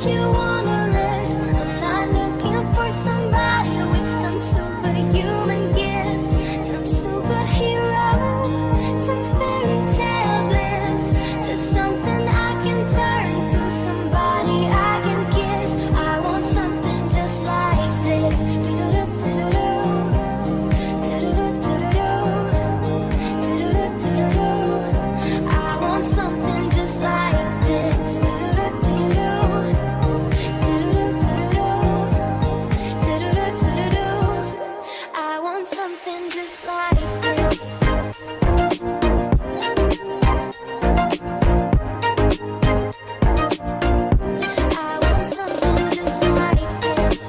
you wanna risk. I'm not looking for somebody with some superhuman gift, some superhero, some fairy tale bliss, just something I can turn to, somebody I can kiss. I want something just like this. I want something just like this. I want something just like this. I want something just like this.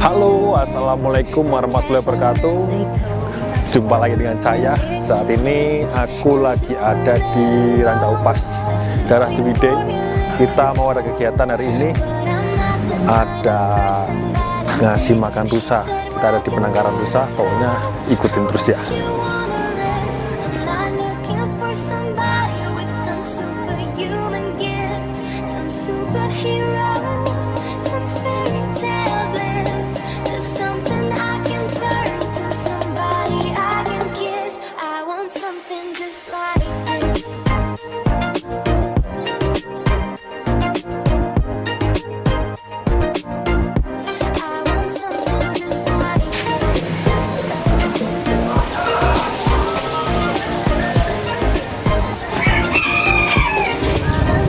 Halo, assalamualaikum warahmatullahi wabarakatuh. Jumpa lagi dengan saya. Saat ini aku lagi ada di Ranca Upas, daerah Ciwidey. Kita mau ada kegiatan hari ini, ada ngasih makan rusa. Kita ada di penangkaran rusa, pokoknya ikutin terus ya. Something just like this.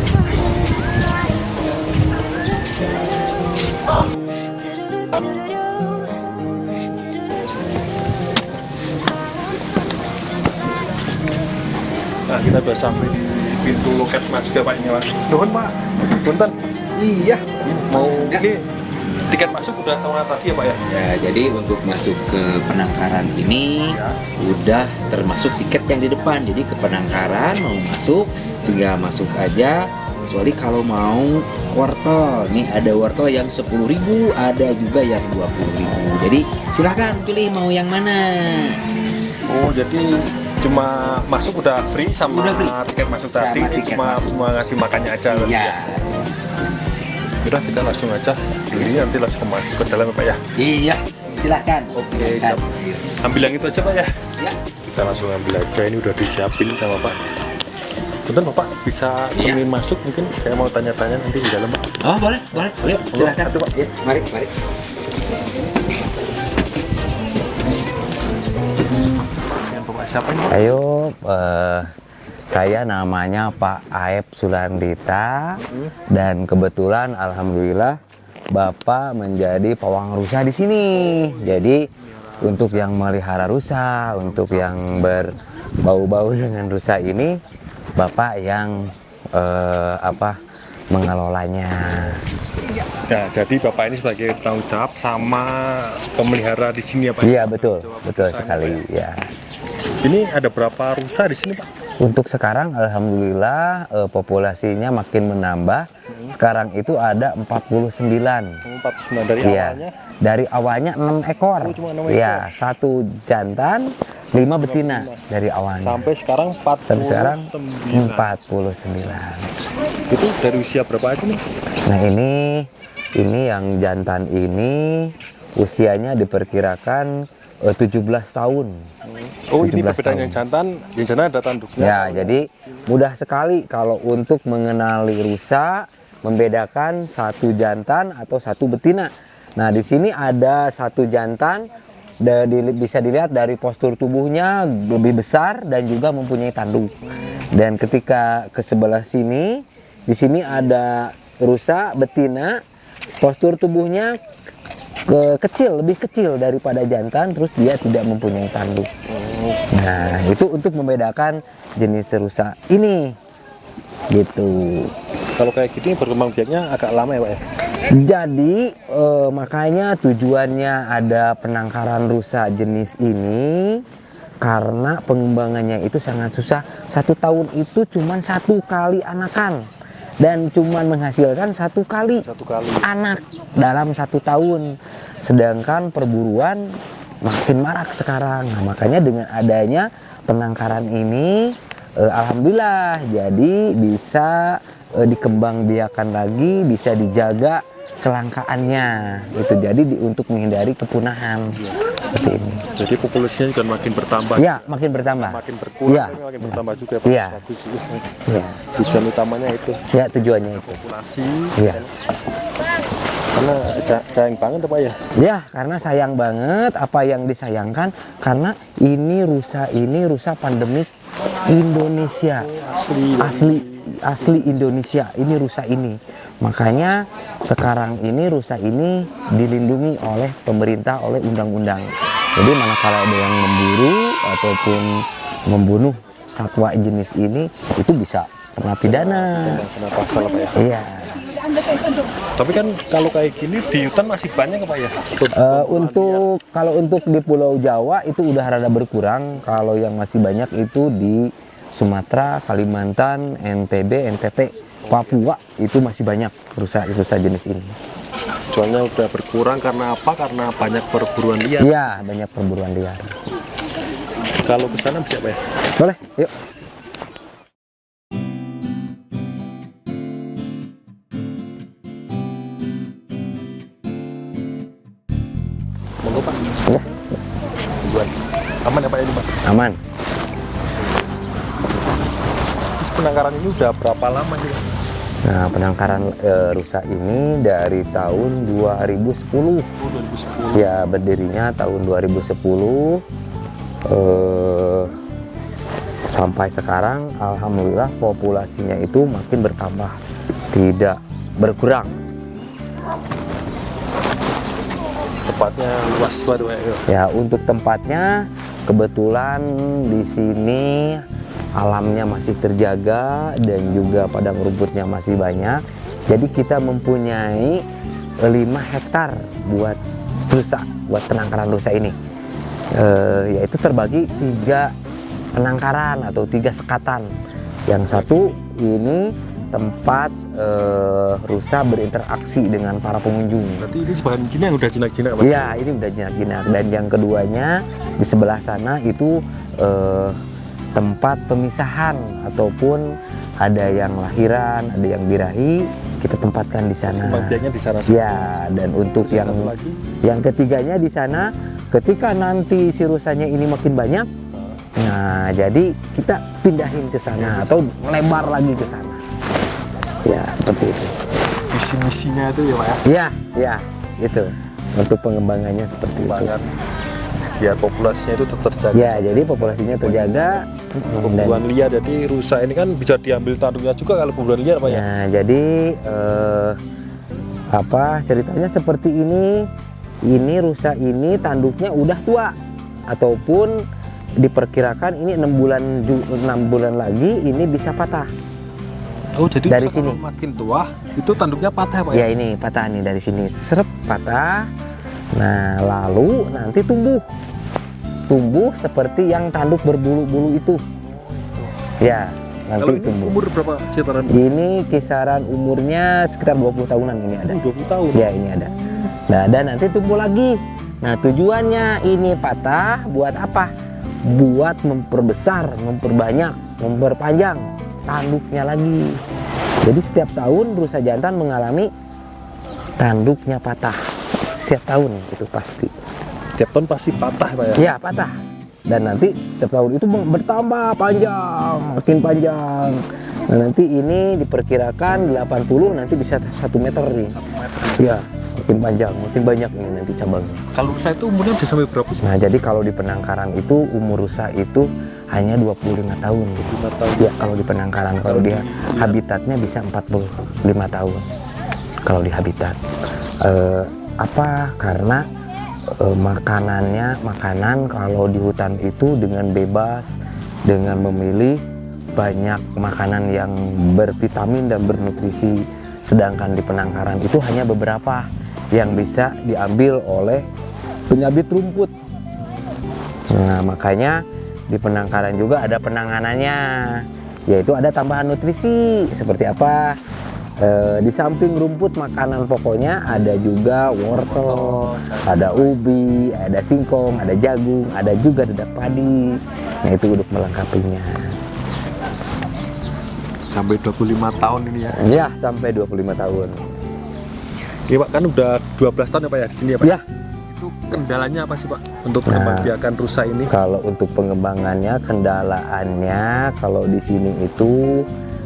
I want something just like this. Nah, kita sudah sampai di pintu loket mas juga Pak ini Mas. Nuhun Pak, punten. Iya, Mau ini tiket masuk udah sama tadi ya Pak ya? ya, jadi untuk masuk ke penangkaran ini udah termasuk tiket yang di depan. Jadi ke penangkaran mau masuk, tinggal masuk aja. Kecuali kalau mau wortel, nih ada wortel yang 10.000, ada juga yang 20.000. Jadi silahkan pilih mau yang mana. Oh, jadi cuma masuk udah free sama Udah free. tiket masuk Sama tadi, ini tiket cuma masuk. cuma ngasih makannya aja tadi Iya, ya. Udah kita langsung aja, ini nanti langsung masuk ke dalam ya Pak ya. iya, silahkan. Oke, Silahkan. siap. Ambil yang itu aja Pak ya. Ya, Kita langsung ambil aja, ini udah disiapin sama Pak. Punten Bapak, bisa Iya. ingin masuk mungkin saya mau tanya-tanya nanti di dalam Pak. oh boleh, boleh, silahkan. Aduh, Pak. Ya, mari, mari. Yang Bapak siapa ini Pak? Ayo, saya namanya Pak Aep Sulandita dan kebetulan alhamdulillah Bapak menjadi pawang rusa di sini. Jadi untuk yang melihara rusa, untuk yang berbau-bau dengan rusa ini, Bapak yang mengelolanya. Nah, jadi Bapak ini sebagai tanggung jawab sama pemelihara di sini ya Pak? Iya betul, Jawab betul rusanya, sekali. Pak ya? Ya. Ini ada berapa rusa di sini Pak? Untuk sekarang alhamdulillah populasinya makin menambah. Sekarang itu ada 49. 49 dari Iya. awalnya. Dari awalnya 6 ekor. Oh, cuma 6 Iya, ekor. 1 jantan, 5 betina dari awalnya. Sampai sekarang 49. Sampai sekarang 49. Itu dari usia berapa aja nih? Nah, ini yang jantan ini usianya diperkirakan 17 tahun. Oh, ini 17 perbedaan tahun. yang jantan ada tanduknya. Ya, jadi mudah sekali kalau untuk mengenali rusa, membedakan satu jantan atau satu betina. Nah, di sini ada satu jantan, bisa dilihat dari postur tubuhnya lebih besar dan juga mempunyai tanduk. Dan ketika ke sebelah sini, di sini ada rusa betina, postur tubuhnya lebih kecil daripada jantan, terus dia tidak mempunyai tanduk. Nah, itu untuk membedakan jenis rusa ini, gitu. Kalau kayak gini berkembang biaknya agak lama ya Pak ya? Jadi makanya tujuannya ada penangkaran rusa jenis ini karena pengembangannya itu sangat susah. 1 tahun itu cuma 1 kali anakan dan cuma menghasilkan 1 kali Satu kali. anak dalam 1 tahun. Sedangkan perburuan makin marak sekarang. Nah, makanya dengan adanya penangkaran ini, alhamdulillah jadi bisa dikembangbiakan lagi, bisa dijaga kelangkaannya. Itu jadi untuk menghindari kepunahan. Seperti ini. Jadi populasinya juga makin bertambah. Ya, makin bertambah. Makin berkurang, Ya. tapi makin bertambah juga. Pak. Iya. Bagus. Ya, Tujuan utamanya itu ya tujuannya itu. populasi. Iya. Karena sayang banget Pak ya. Ya, karena sayang banget apa yang disayangkan karena ini rusa pandemik Indonesia. Asli Indonesia. Ini rusa ini. Makanya sekarang ini rusa ini dilindungi oleh pemerintah, oleh undang-undang. Jadi manakala ada yang memburu ataupun membunuh satwa jenis ini, itu bisa kena pidana. Kena pasal Pak ya. Iya. Tapi kan kalau kayak gini di hutan masih banyak Pak ya. Kalau untuk di Pulau Jawa itu udah rada berkurang. Kalau yang masih banyak itu di Sumatera, Kalimantan, NTB, NTT, Papua itu masih banyak rusa jenis ini. Soalnya udah berkurang karena apa? Karena banyak perburuan liar. Iya, banyak perburuan liar. Kalau ke sana bisa Pak ya. Boleh, yuk. Monggo Pak. Ya, Buat aman ya Pak ini Pak. aman. Terus penangkaran ini udah berapa lama nih Pak? Nah, penangkaran rusa ini dari tahun 2010. 2010. Ya, berdirinya tahun 2010. Sampai sekarang alhamdulillah populasinya itu makin bertambah, tidak berkurang. Tempatnya luas banget Pak. Ya, untuk tempatnya kebetulan di sini alamnya masih terjaga dan juga padang rumputnya masih banyak. Jadi kita mempunyai 5 hektar buat rusa, buat penangkaran rusa ini. Yaitu terbagi 3 penangkaran atau 3 sekatan. Yang satu ini tempat rusa berinteraksi dengan para pengunjung. Berarti ini sebagian sini yang udah jinak-jinak Pak? Iya, ini udah jinak-jinak. Dan yang keduanya di sebelah sana itu tempat pemisahan ataupun ada yang lahiran, ada yang birahi, kita tempatkan di sana. Pembagiannya di sana. Ya, dan untuk Terus yang satu lagi? yang ketiganya di sana, ketika nanti si rusanya ini makin banyak, nah jadi kita pindahin ke sana atau melebar lagi ke sana. Ya, seperti itu. Visi misinya itu ya Pak ya. Ya, ya, itu. Untuk pengembangannya seperti itu. Banget. Biar populasinya itu tetap terjaga. Ya, jadi populasinya terjaga. Pemburuan liar, jadi rusa ini kan bisa diambil tanduknya juga kalau pemburuan liar Pak ya. Nah, jadi ceritanya seperti ini. Ini rusa ini tanduknya udah tua ataupun diperkirakan ini 6 bulan lagi ini bisa patah. Oh, jadi Dari rusa kalau sini. makin tua itu tanduknya patah Pak Ya, ini patah nih dari sini, seret patah. Nah, lalu nanti tumbuh seperti yang tanduk berbulu-bulu itu. Ya, nanti Kalau ini tumbuh. umur berapa sekitaran? Ini kisaran umurnya sekitar 20 tahunan ini ada. 20 tahun. Ya, ini ada. Nah, dan nanti tumbuh lagi. Nah, tujuannya ini patah buat apa? Buat memperbesar, memperbanyak, memperpanjang tanduknya lagi. Jadi setiap tahun rusa jantan mengalami tanduknya patah. Setiap tahun itu pasti. Tiap tahun pasti patah Pak ya. Ya, patah. Dan nanti setiap tahun itu bertambah panjang, makin panjang. Nah, nanti ini diperkirakan 80 nanti bisa 1 meter nih. 1 meter. Ya, makin panjang, makin banyak ini nanti cabangnya. Kalau rusa itu umurnya bisa sampai berapa sih? Nah, jadi kalau di penangkaran itu umur rusa itu hanya 25 tahun. 5 tahun. Ya, kalau di penangkaran, kalau di habitatnya bisa 45 tahun. Kalau di habitat. Karena makanan kalau di hutan itu dengan bebas, dengan memilih banyak makanan yang bervitamin dan bernutrisi. Sedangkan di penangkaran itu hanya beberapa yang bisa diambil oleh penyabit rumput. Nah, makanya di penangkaran juga ada penanganannya, yaitu ada tambahan nutrisi seperti apa? Di samping rumput makanan pokoknya ada juga wortel, ada ubi, ada singkong, ada jagung, ada juga dedak padi. Nah itu untuk melengkapinya. Sampai 25 tahun ini ya. Ya sampai 25 tahun. Ini Pak kan udah 12 tahun ya Pak ya di sini ya Pak? Ya. Itu kendalanya apa sih Pak untuk mengembangbiakan rusa ini? Kalau untuk pengembangannya, kendalaannya kalau di sini itu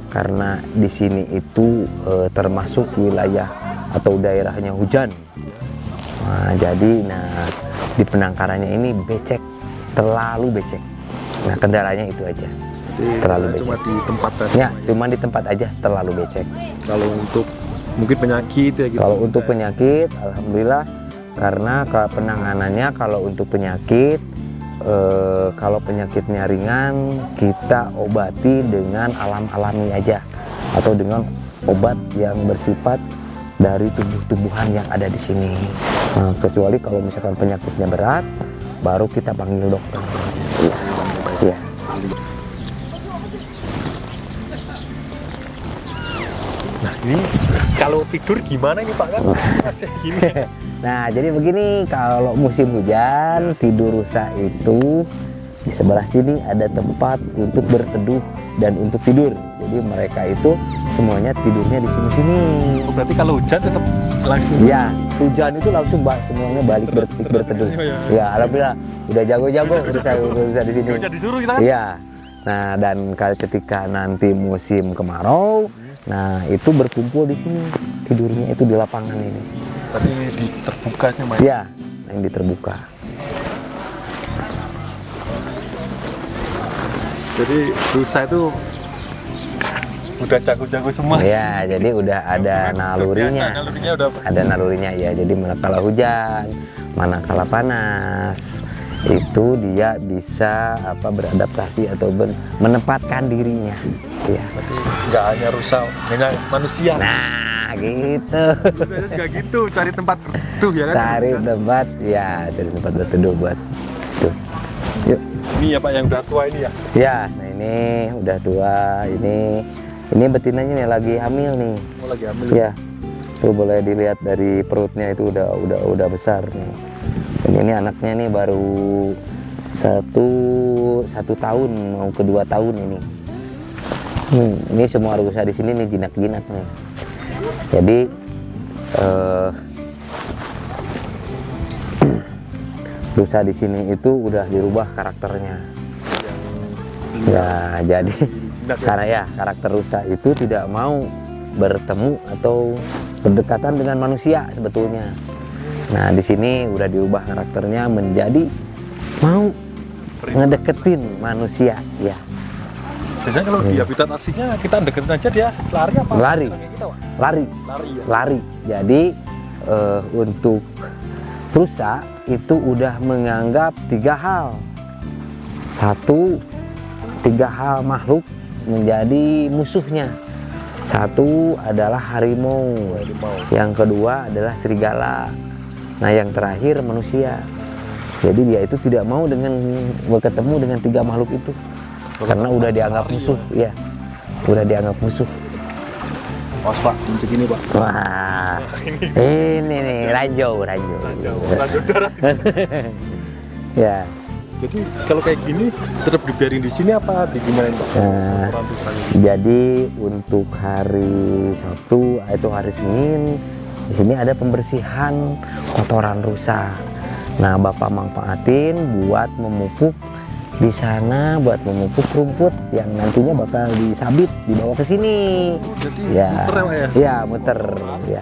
karena di sini itu termasuk wilayah atau daerahnya hujan. Nah, jadi di penangkarannya ini becek, terlalu becek. Nah, kendalanya itu aja. Jadi, terlalu becek. cuma di tempat tadi. Ya, cuma di tempat aja terlalu becek. Kalau untuk mungkin penyakit ya gitu. Kalau untuk penyakit, alhamdulillah karena penanganannya kalau untuk penyakit kalau penyakitnya ringan kita obati dengan alami aja atau dengan obat yang bersifat dari tumbuh-tumbuhan yang ada di sini. Nah, kecuali kalau misalkan penyakitnya berat baru kita panggil dokter. Ya. Nah ini kalau tidur gimana ini Pak kan? Masih gini. Nah jadi begini, kalau musim hujan tidur rusa itu di sebelah sini ada tempat untuk berteduh dan untuk tidur. Jadi mereka itu semuanya tidurnya di sini-sini. Oh, berarti kalau hujan tetap langsung. Ya, hujan itu langsung semuanya balik berteduh. Ya, alhamdulillah udah jago-jago udah di sini. Hujan disuruh kita kan? Iya. Nah, dan ketika nanti musim kemarau, nah itu berkumpul di sini tidurnya itu di lapangan ini. Tapi di terbukanya Mas. Ya, yang di terbuka. Jadi rusa itu udah jago-jago semua. Ya, jadi udah ada nalurinya. Biasa, nalurinya udah. Ada nalurinya ya. Jadi manakala hujan, manakala panas, itu dia bisa beradaptasi atau menempatkan dirinya. Ya. Berarti nggak hanya rusa, hanya manusia. Nah, gitu. Rusanya juga gitu, cari tempat berteduh ya kan? Cari tempat, ya, cari tempat berteduh buat tuh. Yuk. Ini ya Pak yang udah tua ini ya? Ya, nah ini udah tua, ini betinanya nih lagi hamil nih. Oh lagi hamil. Ya, tuh boleh dilihat dari perutnya itu udah besar nih. Dan ini anaknya nih baru satu tahun mau ke 2 tahun ini. Ini semua rusa di sini nih jinak-jinak nih. Jadi rusa di sini itu udah dirubah karakternya. Ya, jadi karena ya karakter rusa itu tidak mau bertemu atau berdekatan dengan manusia sebetulnya. Nah, di sini udah dirubah karakternya menjadi mau ngedeketin manusia, ya. Biasanya kalau di habitat aslinya kita deketin aja dia lari apa? Lari. Kita, Pak? Lari. Lari ya. Lari. Jadi untuk rusa itu udah menganggap 3 hal. 3 hal makhluk menjadi musuhnya. 1 adalah harimau. Yang kedua adalah serigala. Nah, yang terakhir manusia. Jadi dia itu tidak mau bertemu dengan 3 makhluk itu. Karena udah dianggap musuh, ya. Udah dianggap musuh. Awas Pak, segini Pak. Wah, ini nih ranjau. Lanjut darat. Ya. Jadi kalau kayak gini tetap dibiarin di sini apa digimanain Pak? Nah, Kotoran rusanya. jadi untuk hari Sabtu itu hari Senin di sini ada pembersihan kotoran rusa. Nah, Bapak manfaatin buat memupuk di sana, buat memupuk rumput yang nantinya bakal disabit dibawa ke sini. Jadi Ya, muter ya Pak ya? ya muter, ya.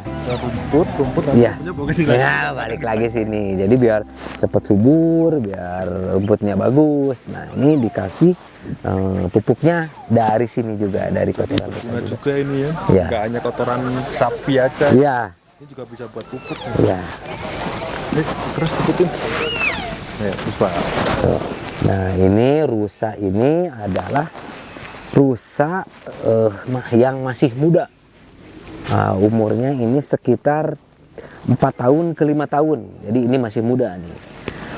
Rumput nanti Iya. bawa ke sini. Ya, balik lagi sini. Jadi biar cepat subur, biar rumputnya bagus. Nah, ini dikasih pupuknya dari sini juga, dari kotoran rusa Nah juga. juga ini ya, Iya. nggak hanya kotoran sapi aja. Iya, Ini juga bisa buat pupuk. iya. Terus ikutin. Ya, terus Pak. Tuh. Nah, ini rusa ini adalah rusa yang masih muda. Nah, umurnya ini sekitar 4 tahun ke 5 tahun. Jadi ini masih muda nih.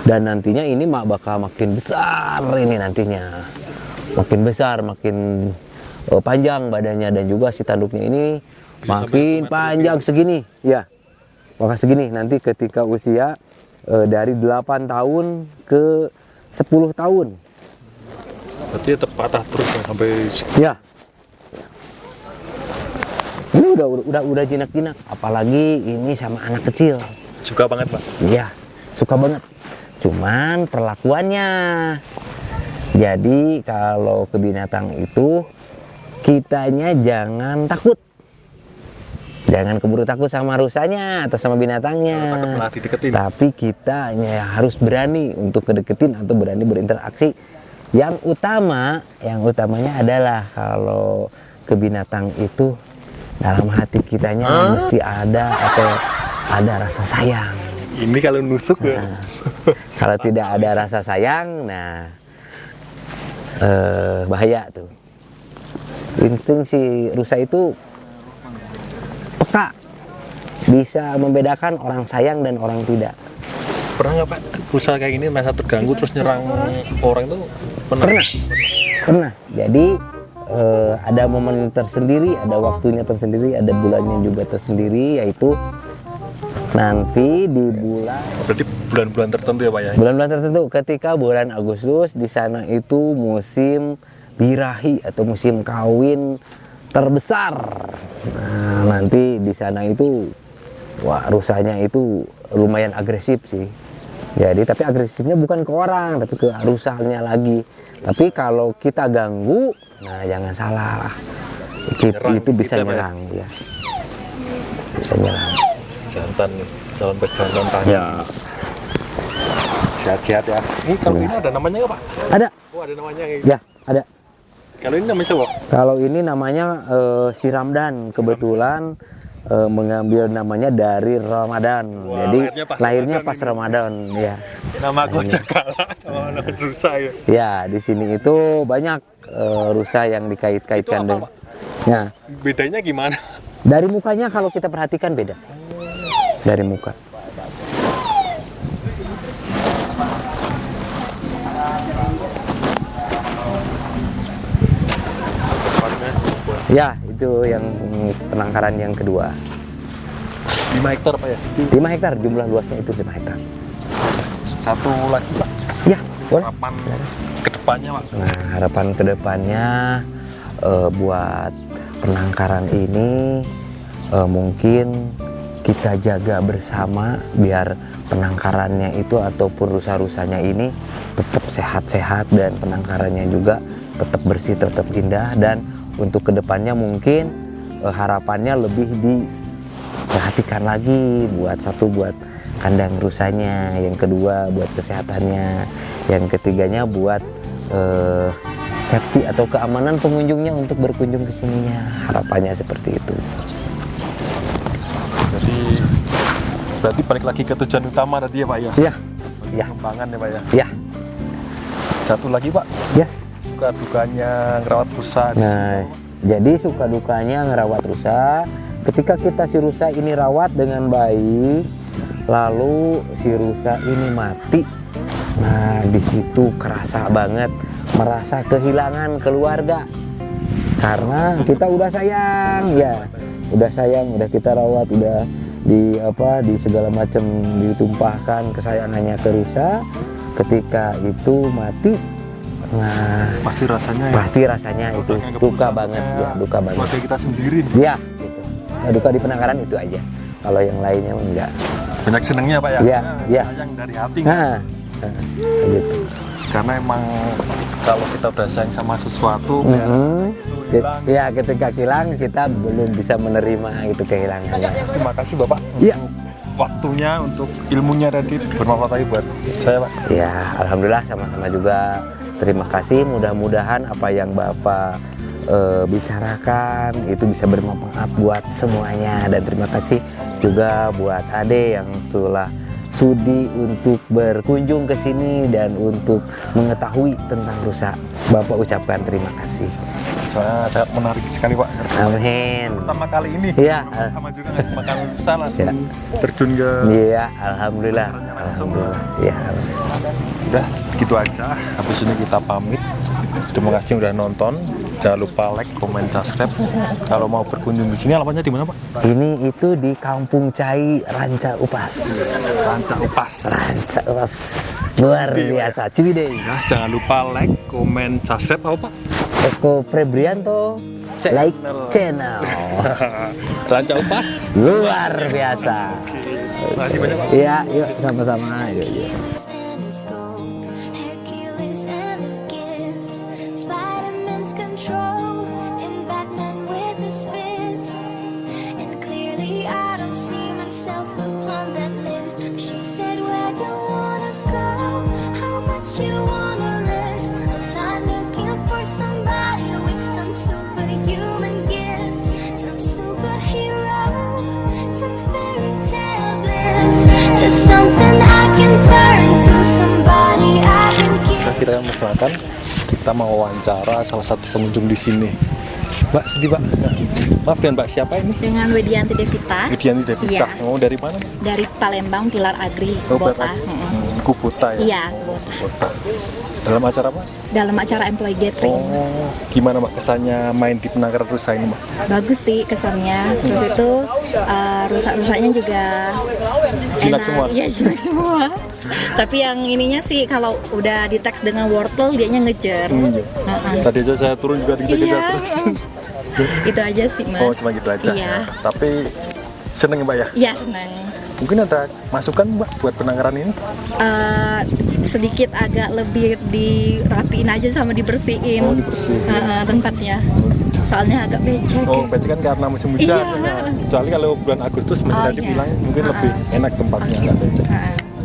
Dan nantinya ini bakal makin besar ini nantinya. Makin besar, makin panjang badannya, dan juga si tanduknya ini makin panjang segini, ya. Maka segini nanti ketika usia dari 8 tahun ke 10 tahun. Berarti tetap patah terus ya, sampai Ya. Ini udah jinak-jinak, apalagi ini sama anak kecil. suka banget Pak. Iya, suka banget. Cuman perlakuannya. Jadi kalau ke binatang itu kitanya jangan takut. Jangan keburu takut sama rusanya atau sama binatangnya. Takut malah dideketin. Tapi kita harus berani untuk kedeketin atau berani berinteraksi. Yang utamanya adalah kalau ke binatang itu dalam hati kitanya mesti ada atau ada rasa sayang. Ini kalau nusuk ya. Nah, kalau tidak ada rasa sayang, nah bahaya tuh. Insting si rusa itu peka, bisa membedakan orang sayang dan orang tidak. Pernah nggak Pak rusa kayak gini merasa terganggu terus nyerang orang itu? Pernah. Jadi ada momen tersendiri, ada waktunya tersendiri, ada bulannya juga tersendiri, yaitu nanti di bulan. Berarti bulan-bulan tertentu ya Pak ya? Bulan-bulan tertentu, ketika bulan Agustus di sana itu musim birahi atau musim kawin terbesar. Nah, nanti di sana itu rusanya itu lumayan agresif sih. Jadi tapi agresifnya bukan ke orang, tapi ke rusanya lagi. Tapi kalau kita ganggu, nah jangan salah. Itu bisa nyerang ya. Bisa nyerang. Jantan nih, calon pejantan tani. Ya. Sehat-sehat ya. Ini kalau ini ada namanya nggak Pak? Ada. Oh ada namanya kayak gitu. Ya, ada. Kalau ini namanya siapa? Kalau ini namanya si Ramdan, kebetulan mengambil namanya dari Ramadan. Wah, jadi lahirnya pas Ramadan Ramadan, ya. Nama aku aja kalah sama nama rusa ya. Ya, di sini itu banyak rusa yang Itu dikait-kaitkan apa, dengan. Pak? Ya, Bedanya gimana? dari mukanya kalau kita perhatikan beda. Dari muka. Ya, itu yang penangkaran yang kedua. 5 hektar Pak ya? 5 hektar, jumlah luasnya itu 5 hektar. Satu lagi Pak. Ya, boleh. Harapan kedepannya Pak. Nah, harapan kedepannya buat penangkaran ini mungkin kita jaga bersama biar penangkarannya itu ataupun rusa-rusanya ini tetap sehat-sehat dan penangkarannya juga tetap bersih, tetap indah. Dan untuk kedepannya mungkin harapannya lebih diperhatikan lagi, buat kandang rusanya, yang kedua buat kesehatannya, yang ketiganya buat safety atau keamanan pengunjungnya untuk berkunjung ke sininya. Harapannya seperti itu. Jadi berarti balik lagi ke tujuan utama tadi ya Pak ya? Iya. Ya. Pengembangan ya Pak ya? Ya. Satu lagi Pak, Ya. suka dukanya ngerawat rusa di sini. Nah, jadi suka dukanya ngerawat rusa. Ketika kita si rusa ini rawat dengan baik, lalu si rusa ini mati. Nah, di situ kerasa banget, merasa kehilangan keluarga. Karena kita udah sayang, ya. Udah sayang, udah kita rawat, udah di segala macam ditumpahkan kesayangannya ke rusa. Ketika itu mati, nah Pasti rasanya itu duka banget ya, duka banget. keluarga kita sendiri. Ya, gitu. Duka di penangkaran itu aja. Kalau yang lainnya enggak. Banyak senengnya Pak ya? Iya, iya. Sayang dari hati. Nah, gitu. Karena emang kalau kita udah sayang sama sesuatu, hilang. Ya, ketika hilang kita belum bisa menerima itu kehilangannya. Terima kasih Bapak Iya. untuk waktunya, untuk ilmunya tadi bermanfaat lagi buat saya Pak. Ya, alhamdulillah sama-sama juga. Terima kasih. Mudah-mudahan apa yang Bapak bicarakan itu bisa bermanfaat buat semuanya, dan terima kasih juga buat Ade yang telah sudi untuk berkunjung ke sini dan untuk mengetahui tentang rusa. Bapak ucapkan terima kasih. Soalnya sangat menarik sekali Pak. Amin. Pertama kali ini. Iya. Sama juga nggak makan rusa langsung Ya. terjun ke. Iya, alhamdulillah. Langsung. Alhamdulillah. Ya. Udah gitu aja. Habis ini kita pamit. Terima kasih udah nonton. Jangan lupa like, komen, subscribe. Kalau mau berkunjung di sini alamatnya di mana, Pak? Ini itu di Kampung Cai, Ranca Upas. Ranca Upas. Ranca Upas. Luar biasa, Ciwidey. Nah, jangan lupa like, komen, subscribe apa, Pak? Eko Febrianto like channel. Ranca Upas. Luar biasa. Makasih banyak, Pak. Iya, yuk sama-sama. Yuk. And his gold, Hercules and his gifts, Spider-Man's control, and Batman with his fists. And clearly I don't see myself upon that list. But she said, where do you wanna go? How much you wanna risk? I'm not looking for somebody with some superhuman gifts, some superhero, some fairy tale bliss, to something I can turn to, somebody I can give. Kita makan. Kita mau wawancara salah satu pengunjung di sini. Mbak, sedih, Pak. Maaf, dengan Mbak siapa ini? Dengan Widianti Devita. Widianti Devita. Iya. Oh, dari mana, Mbak? Dari Palembang, Pilar Agri, Oh, Kubota. Bapak. Kubota ya? Iya, Kubota. Kubota. Dalam acara apa? Dalam acara employee gathering. Oh, gimana, Mbak, kesannya main di penangkaran rusa ini, Mbak? Bagus sih kesannya. Terus itu rusak-rusaknya juga Jinak enak. semua? Iya, jinak semua. Tapi yang ininya sih kalau udah di teks dengan wortel dianya ngejar. Iya. Heeh. Tadi aja saya turun juga dikejar-kejar Iya. terus. Itu aja sih, Mas. Oh, cuma gitu aja. Iya. Tapi seneng ya, Mbak ya? Iya, senang. Mungkin ada masukan, Mbak, buat penangkaran ini? Sedikit agak lebih dirapiin aja sama dibersihin. Oh, dibersihin. Tempatnya. Soalnya agak becek. Oh, berarti kan karena musim hujan. Iya. Ya. Kecuali kalau bulan Agustus Mas Oh, tadi iya. bilang mungkin lebih enak tempatnya, nggak becek.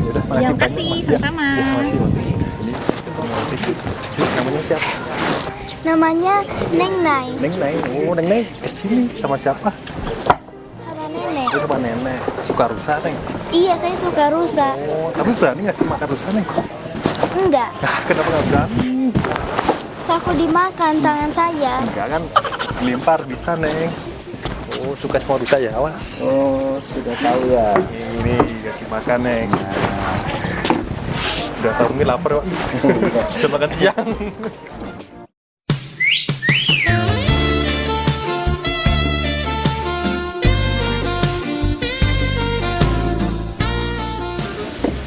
Yaudah, Ya, makasih makasih, banyak, Mbak. sama-sama. Ya, makasih, Mbak. Ini namanya siapa? Namanya Neng Nai, Neng Neng. Oh, Neng Neng kesini sama siapa? sama nenek. Oh, sama nenek. Suka rusa, Neng. Iya, saya suka rusa. Oh, tapi berani nggak sih makan rusa, Neng? Enggak, Nah, kenapa nggak berani? takut dimakan tangan saya. Enggak kan, lempar bisa, Neng. Oh, suka sama rusa ya, awas. Oh, sudah tahu ya. Ini kasih makan, Neng. Udah tahu ini lapar, Pak. Coba makan siang.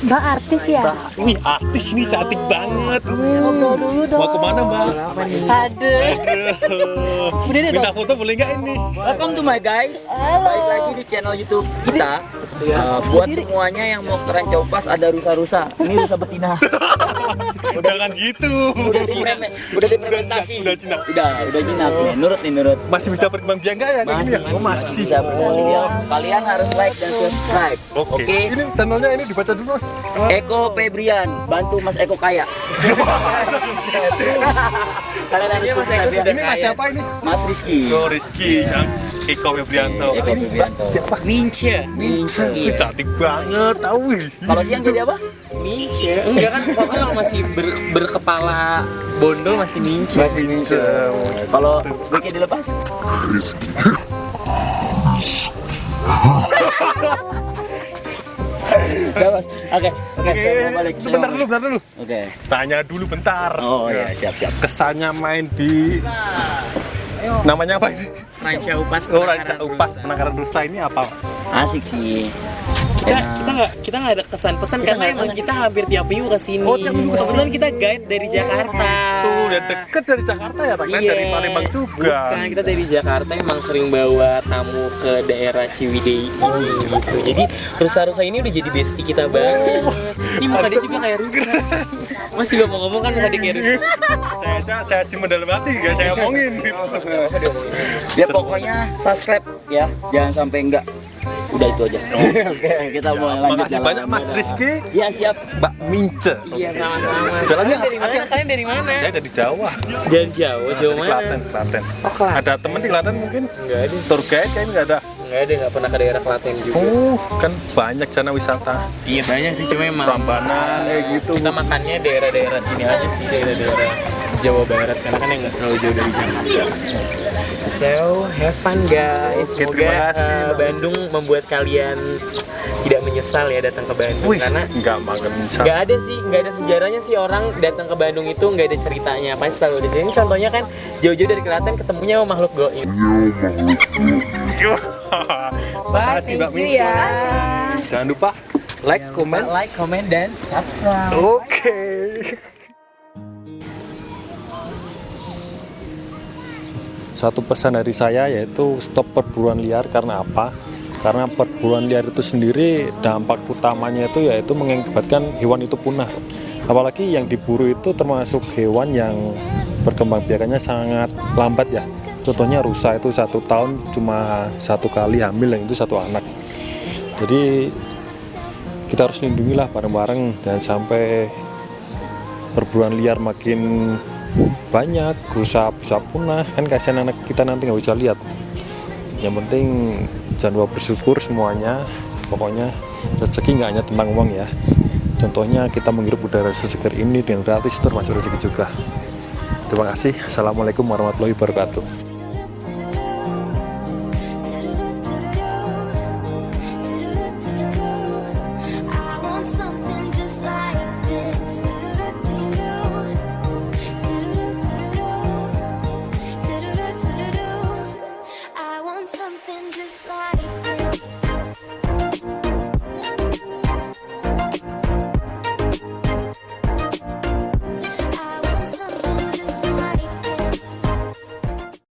Mbak artis ya? Wih, artis ini cantik banget. Mau kemana, Mbak? Aduh. Udah deh Minta dong. foto boleh nggak ini? Welcome to my guys. Balik lagi di channel YouTube kita. Buat semuanya yang mau ke Ranca Upas ada rusa-rusa. Ini rusa betina. Jangan gitu. Udah diperimentasi. Udah jinak. Udah jinak nih. Nurut nih, nurut. Masih bisa berkembang biak nggak ya? Kayak gini ya? Oh, masih. Bisa berkembang biak. Kalian harus like dan subscribe. Oke. Ini channelnya ini dibaca dulu, Mas. Eko Febrian, bantu Mas Eko kaya. Kalian harus subscribe ya. Ini Mas siapa ini? Mas Rizky. Oh, Rizky yang Eko Febrianto. Eko Febrianto. Siapa? Mince. Wih, cantik banget, tahu. Kalau siang jadi apa? Mince. Enggak kan, pokoknya kalau masih berkepala bondol masih mince. Masih Mince. Kalau Ricky dilepas? Udah, Mas. Oke, balik. Bentar dulu. Oke. Tanya dulu bentar. Oh ya, siap. Kesannya main di namanya apa ini? Ranca Upas. Oh, Ranca Upas penangkaran rusa ini apa? Asik sih. kita nggak ada kesan pesan karena emang kita hampir tiap minggu kesini. Oh, tiap minggu kesini. Kebetulan kita guide dari Jakarta. Tuh, dan deket dari Jakarta ya, Pak? Iya. Dari Palembang juga. Bukan, kita dari Jakarta emang sering bawa tamu ke daerah Ciwidey ini gitu. Jadi rusa-rusa ini udah jadi bestie kita banget. Ini muka dia juga kayak rusa. Masih gak mau ngomong kan muka dia kayak rusa. Saya simpen dalam hati, gak saya omongin gitu. Ya pokoknya subscribe ya, jangan sampai enggak. Udah itu aja. Oke, kita mulai lanjut. Makasih jalan. banyak Mas Rizky, Iya siap. Mbak Mince. Iya sama-sama. Jalannya Kalian dari mana? hati-hati. Kalian dari mana? Saya dari Jawa. Dari Jawa. Jawa Dari mana? Klaten. Oh, Klaten. Ada temen di Klaten mungkin? Enggak ada. Tour guide kayaknya nggak ada. Enggak ada, nggak pernah ke daerah Klaten juga. Kan banyak sana wisata. Iya banyak sih, cuma emang Prambanan kayak gitu. kita makannya daerah-daerah sini aja sih, daerah-daerah Jawa Barat karena kan yang nggak terlalu jauh dari Jakarta. So have fun guys. Oke, Semoga terima kasih. Bandung membuat kalian tidak menyesal ya datang ke Bandung karena nggak makan nggak ada sih, nggak ada sejarahnya sih orang datang ke Bandung itu nggak ada ceritanya. Pasti selalu di sini. Contohnya kan jauh-jauh dari Klaten ketemunya sama makhluk goib. Bye, Makasih, Mbak thank you Misa. ya. Jangan lupa like, comment. Like, comment, dan subscribe. Oke. Satu pesan dari saya yaitu stop perburuan liar. Karena apa? Karena perburuan liar itu sendiri dampak utamanya itu yaitu mengakibatkan hewan itu punah. Apalagi yang diburu itu termasuk hewan yang berkembang biakannya sangat lambat ya. Contohnya rusa itu 1 tahun cuma 1 kali hamil, dan itu 1 anak. Jadi kita harus lindungilah bareng-bareng dan sampai perburuan liar makin banyak, rusa bisa punah, kan kasihan anak kita nanti nggak bisa lihat. Yang penting jangan lupa bersyukur semuanya. Pokoknya rezeki nggak hanya tentang uang ya. Contohnya kita menghirup udara sesegar ini dengan gratis, itu termasuk rezeki juga. Terima kasih. Assalamualaikum warahmatullahi wabarakatuh. I want something just like this. I want something just like this.